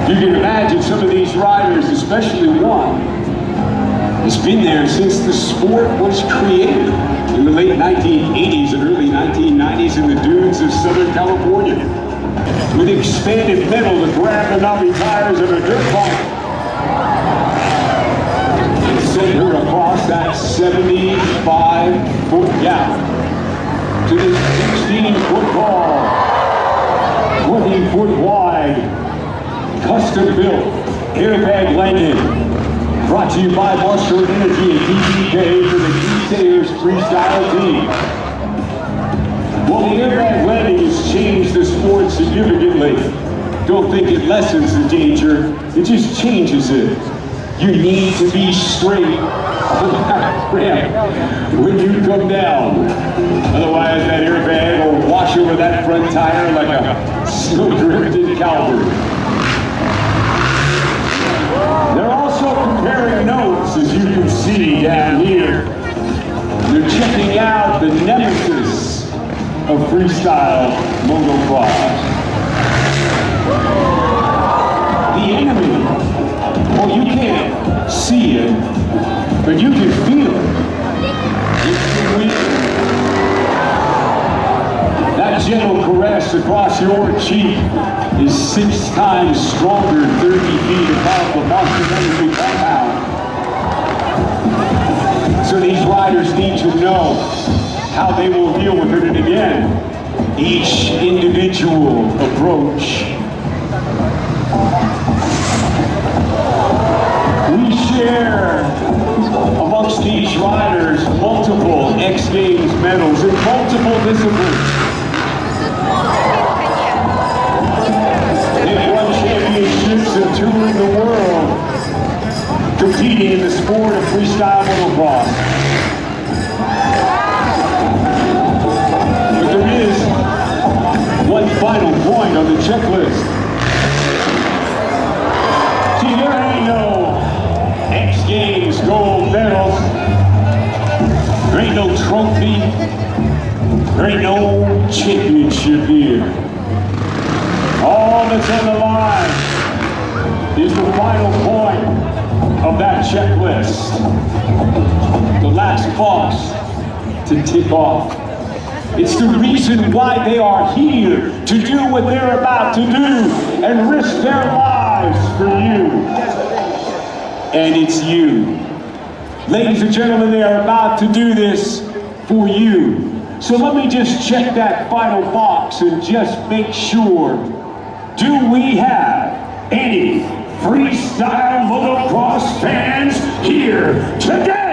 You can imagine some of these riders, especially one, has been there since the sport was created in the late 1980s and early 1990s in the dunes of Southern California. With expanded metal to grab the knobby tires of a dirt bike and send her across that 75-foot gap to this 16-foot tall, 20-foot wide, custom-built airbag landing. Brought to you by Monster Energy and DPK for the T-Sayers Freestyle team. Well, the airbag landing has changed the sport significantly. Don't think it lessens the danger, it just changes it. You need to be straight on that ramp when you come down. Otherwise, that airbag will wash over that front tire like a snowdrift in Calvary. They're also comparing notes, as you can see down here. They're checking out the nemesis of freestyle motocross. The enemy. Well, you can't see it, but you can feel it. It's the wind. That gentle caress across your cheek is 6 times stronger, 30 feet above the Monster Energy compound. So these riders need to know how they will deal with it, and again, each individual approach. We share amongst these riders multiple X Games medals in multiple disciplines. They've won championships and toured the world, competing in the sport of freestyle motocross. But there is one final point on the checklist. See, there ain't no X Games gold medals. There ain't no trophy. There ain't no championship here. All that's on the line is the final point of that checklist. The last box to tick off. It's the reason why they are here, to do what they're about to do and risk their lives for you. And it's you. Ladies and gentlemen, they are about to do this for you. So let me just check that final box and just make sure. Do we have any freestyle motocross fans here today?